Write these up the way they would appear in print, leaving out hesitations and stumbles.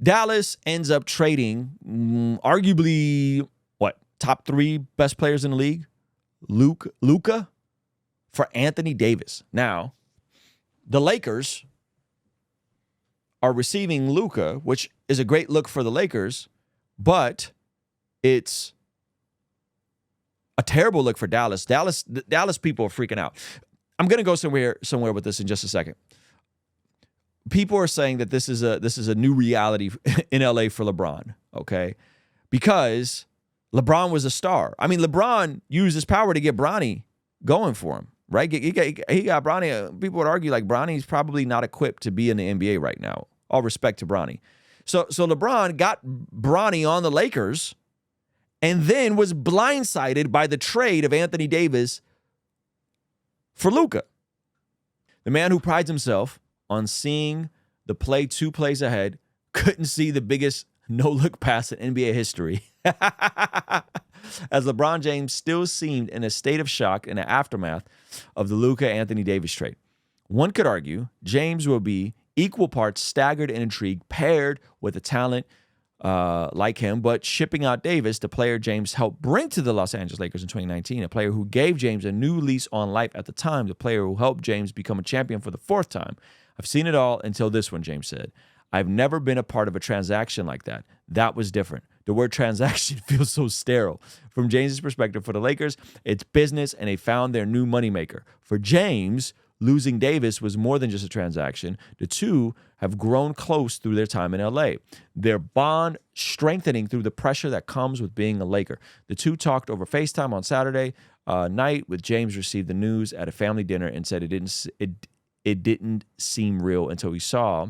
Dallas ends up trading arguably, top 3 best players in the league? Luka for Anthony Davis. Now, the Lakers are receiving Luka, which is a great look for the Lakers, but it's a terrible look for Dallas. Dallas people are freaking out. I'm going to go somewhere with this in just a second. People are saying that this is a new reality in LA for LeBron, okay? Because LeBron was a star. I mean, LeBron used his power to get Bronny going for him, right? He got Bronny. People would argue like Bronny's probably not equipped to be in the NBA right now. All respect to Bronny. So LeBron got Bronny on the Lakers and then was blindsided by the trade of Anthony Davis for Luka. The man who prides himself on seeing the play 2 plays ahead couldn't see the biggest no-look pass in NBA history. As LeBron James still seemed in a state of shock in the aftermath of the Luka-Anthony Davis trade. One could argue James will be equal parts staggered and intrigued, paired with a talent like him, but shipping out Davis, the player James helped bring to the Los Angeles Lakers in 2019, a player who gave James a new lease on life at the time, the player who helped James become a champion for the 4th time. I've seen it all until this one, James said. I've never been a part of a transaction like that. That was different. The word transaction feels so sterile. From James's perspective, for the Lakers, it's business, and they found their new moneymaker. For James, losing Davis was more than just a transaction. The two have grown close through their time in LA. Their bond strengthening through the pressure that comes with being a Laker. The two talked over FaceTime on Saturday night, with James received the news at a family dinner and said it didn't seem real until he saw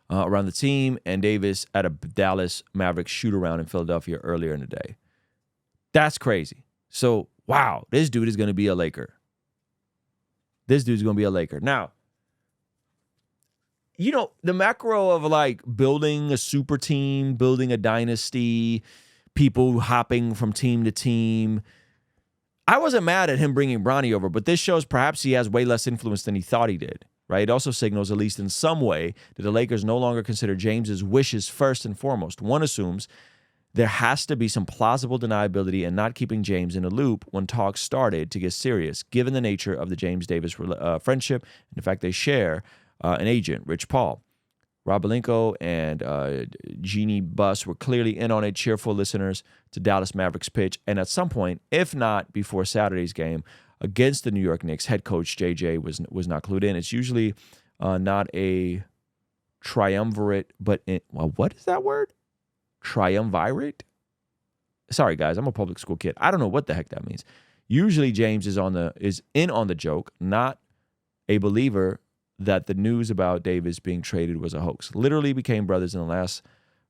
around the team and Davis at a Dallas Mavericks shoot-around in Philadelphia earlier in the day. That's crazy. So, wow, this dude is going to be a Laker. This dude's going to be a Laker. Now, you know, the macro of like building a super team, building a dynasty, people hopping from team to team. I wasn't mad at him bringing Bronny over, but this shows perhaps he has way less influence than he thought he did. Right? It also signals, at least in some way, that the Lakers no longer consider James's wishes first and foremost. One assumes there has to be some plausible deniability in not keeping James in a loop when talks started to get serious, given the nature of the James Davis friendship and the fact they share an agent, Rich Paul. Rob Pelinka and Jeannie Buss were clearly in on it, cheerful listeners to Dallas Mavericks pitch. And at some point, if not before Saturday's game against the New York Knicks, head coach JJ was not clued in. It's usually not a triumvirate, but what is that word? Triumvirate? Sorry, guys, I'm a public school kid. I don't know what the heck that means. Usually James is in on the joke, not a believer that the news about Davis being traded was a hoax. Literally became brothers in the last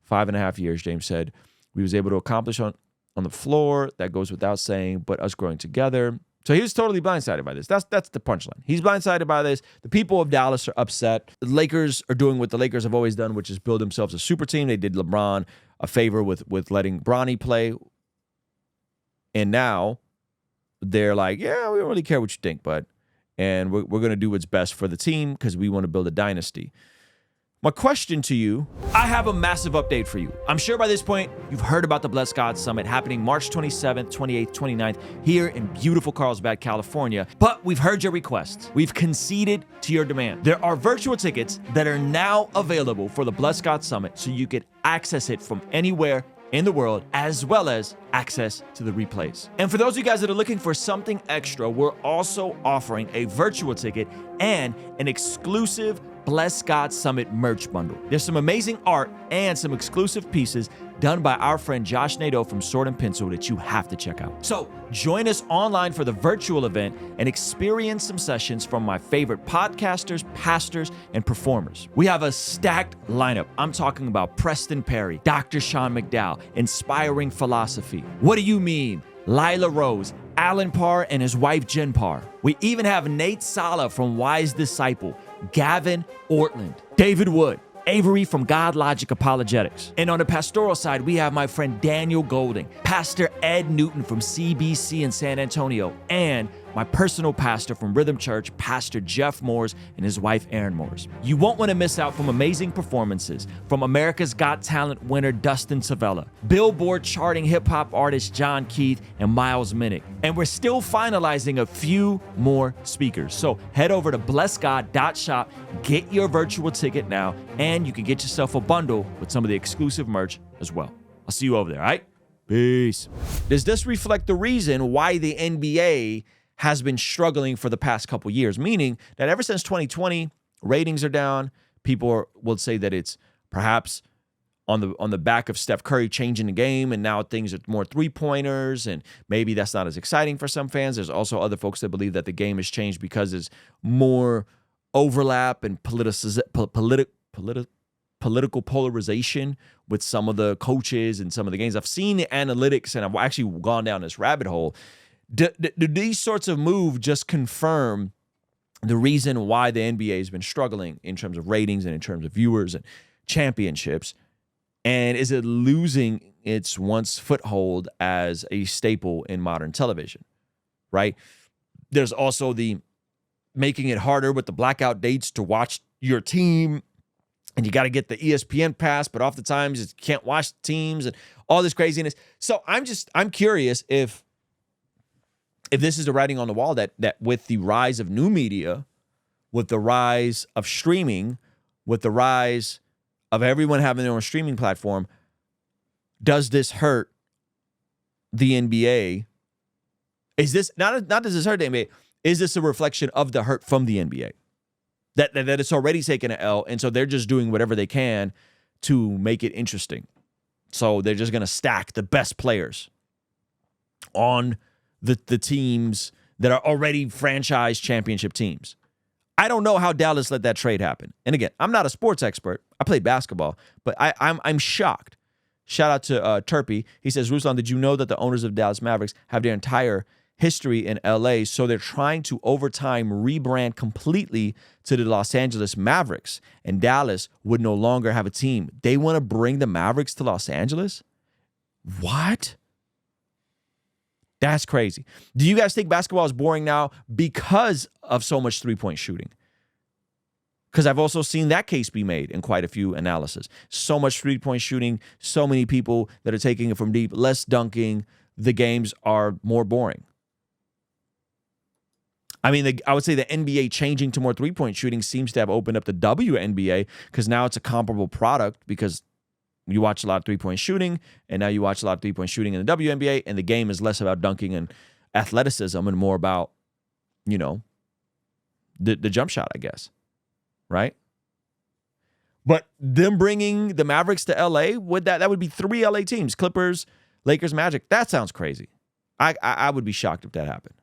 5.5 years, James said. We was able to accomplish on the floor. That goes without saying, but us growing together. So he was totally blindsided by this. That's the punchline. He's blindsided by this. The people of Dallas are upset. The Lakers are doing what the Lakers have always done, which is build themselves a super team. They did LeBron a favor with letting Bronny play. And now they're like, yeah, we don't really care what you think, bud. And we're going to do what's best for the team because we want to build a dynasty. My question to you, I have a massive update for you. I'm sure by this point, you've heard about the Blessed God Summit happening March 27th, 28th, 29th here in beautiful Carlsbad, California. But we've heard your requests. We've conceded to your demand. There are virtual tickets that are now available for the Blessed God Summit so you can access it from anywhere in the world, as well as access to the replays. And for those of you guys that are looking for something extra, we're also offering a virtual ticket and an exclusive Bless God Summit merch bundle. There's some amazing art and some exclusive pieces done by our friend Josh Nadeau from Sword and Pencil that you have to check out. So join us online for the virtual event and experience some sessions from my favorite podcasters, pastors, and performers. We have a stacked lineup. I'm talking about Preston Perry, Dr. Sean McDowell, Inspiring Philosophy. What do you mean? Lila Rose, Alan Parr, and his wife Jen Parr. We even have Nate Sala from Wise Disciple, Gavin Ortland, David Wood, Avery from God Logic Apologetics. And on the pastoral side, we have my friend Daniel Golding, Pastor Ed Newton from CBC in San Antonio, and my personal pastor from Rhythm Church, Pastor Jeff Moores, and his wife, Erin Moores. You won't want to miss out from amazing performances from America's Got Talent winner Dustin Savella, Billboard charting hip-hop artist John Keith, and Miles Minnick. And we're still finalizing a few more speakers. So head over to blessgod.shop, get your virtual ticket now, and you can get yourself a bundle with some of the exclusive merch as well. I'll see you over there, all right? Peace. Does this reflect the reason why the NBA has been struggling for the past couple years? Meaning that ever since 2020, ratings are down. People will say that it's perhaps on the back of Steph Curry changing the game, and now things are more three-pointers, and maybe that's not as exciting for some fans. There's also other folks that believe that the game has changed because there's more overlap and political polarization with some of the coaches and some of the games. I've seen the analytics, and I've actually gone down this rabbit hole. Do these sorts of moves just confirm the reason why the NBA has been struggling in terms of ratings and in terms of viewers and championships? And is it losing its once foothold as a staple in modern television, right? There's also the making it harder with the blackout dates to watch your team, and you got to get the ESPN pass, but oftentimes you can't watch the teams and all this craziness. So I'm curious if this is the writing on the wall that with the rise of new media, with the rise of streaming, with the rise of everyone having their own streaming platform, does this hurt the NBA? Is this not does this hurt the NBA? Is this a reflection of the hurt from the NBA? That it's already taken an L, and so they're just doing whatever they can to make it interesting. So they're just going to stack the best players on the teams that are already franchise championship teams. I don't know how Dallas let that trade happen. And again, I'm not a sports expert. I played basketball, but I'm shocked. Shout out to Turpy. He says, Ruslan, did you know that the owners of Dallas Mavericks have their entire history in LA, so they're trying to over time rebrand completely to the Los Angeles Mavericks, and Dallas would no longer have a team. They want to bring the Mavericks to Los Angeles? What? That's crazy. Do you guys think basketball is boring now because of so much three-point shooting? Because I've also seen that case be made in quite a few analyses. So much three-point shooting, so many people that are taking it from deep, less dunking. The games are more boring. I mean, I would say the NBA changing to more three-point shooting seems to have opened up the WNBA, because now it's a comparable product, because you watch a lot of three-point shooting, and now you watch a lot of three-point shooting in the WNBA, and the game is less about dunking and athleticism and more about, the jump shot, I guess, right? But them bringing the Mavericks to LA, that would be 3 LA teams: Clippers, Lakers, Magic. That sounds crazy. I would be shocked if that happened.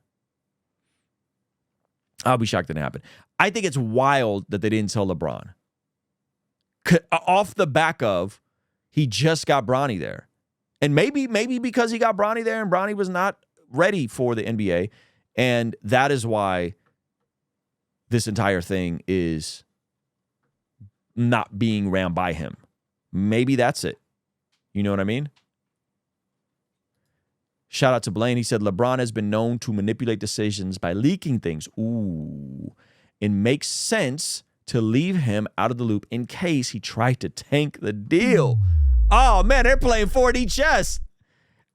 I'll be shocked that it happened. I think it's wild that they didn't tell LeBron. Off the back of, he just got Bronny there. And maybe because he got Bronny there and Bronny was not ready for the NBA. And that is why this entire thing is not being ran by him. Maybe that's it. You know what I mean? Shout out to Blaine. He said, LeBron has been known to manipulate decisions by leaking things. Ooh. It makes sense to leave him out of the loop in case he tried to tank the deal. Oh, man, they're playing 4D chess.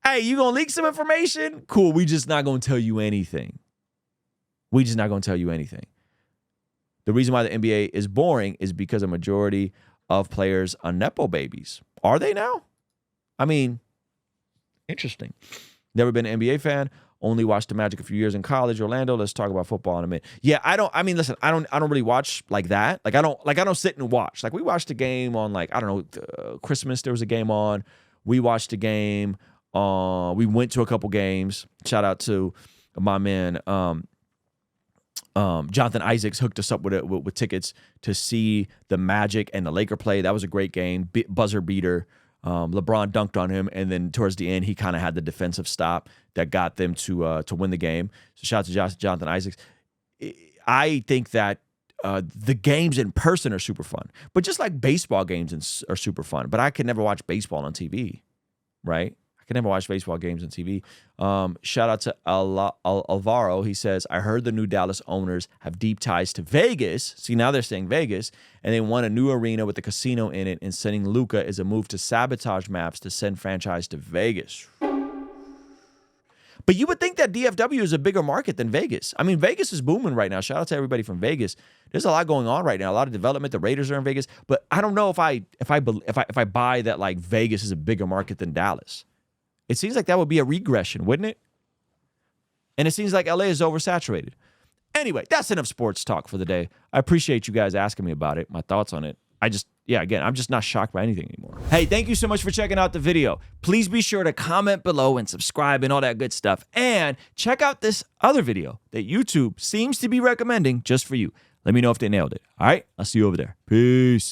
Hey, you going to leak some information? Cool, we just not going to tell you anything. We just not going to tell you anything. The reason why the NBA is boring is because a majority of players are Nepo babies. Are they now? I mean, interesting. Never been an NBA fan. Only watched the Magic a few years in college, Orlando. Let's talk about football in a minute. Yeah, I don't really watch like that. I don't sit and watch. Like, we watched a game on, Christmas. There was a game on. We watched a game. We went to a couple games. Shout out to my man, Jonathan Isaacs hooked us up with tickets to see the Magic and the Laker play. That was a great game. Buzzer beater. LeBron dunked on him, and then towards the end, he kind of had the defensive stop that got them to win the game. So shout out to Jonathan Isaacs. I think that the games in person are super fun, but just like baseball games are super fun. But I could never watch baseball on TV, right? can never watch baseball games on TV. Shout out to Alvaro. He says, I heard the new Dallas owners have deep ties to Vegas. See, now they're saying Vegas. And they want a new arena with a casino in it. And sending Luka is a move to sabotage maps to send franchise to Vegas. But you would think that DFW is a bigger market than Vegas. I mean, Vegas is booming right now. Shout out to everybody from Vegas. There's a lot going on right now. A lot of development. The Raiders are in Vegas. But I don't know if I buy that like Vegas is a bigger market than Dallas. It seems like that would be a regression, wouldn't it? And it seems like LA is oversaturated. Anyway, that's enough sports talk for the day. I appreciate you guys asking me about it, my thoughts on it. Again, I'm just not shocked by anything anymore. Hey, thank you so much for checking out the video. Please be sure to comment below and subscribe and all that good stuff. And check out this other video that YouTube seems to be recommending just for you. Let me know if they nailed it. All right? I'll see you over there. Peace.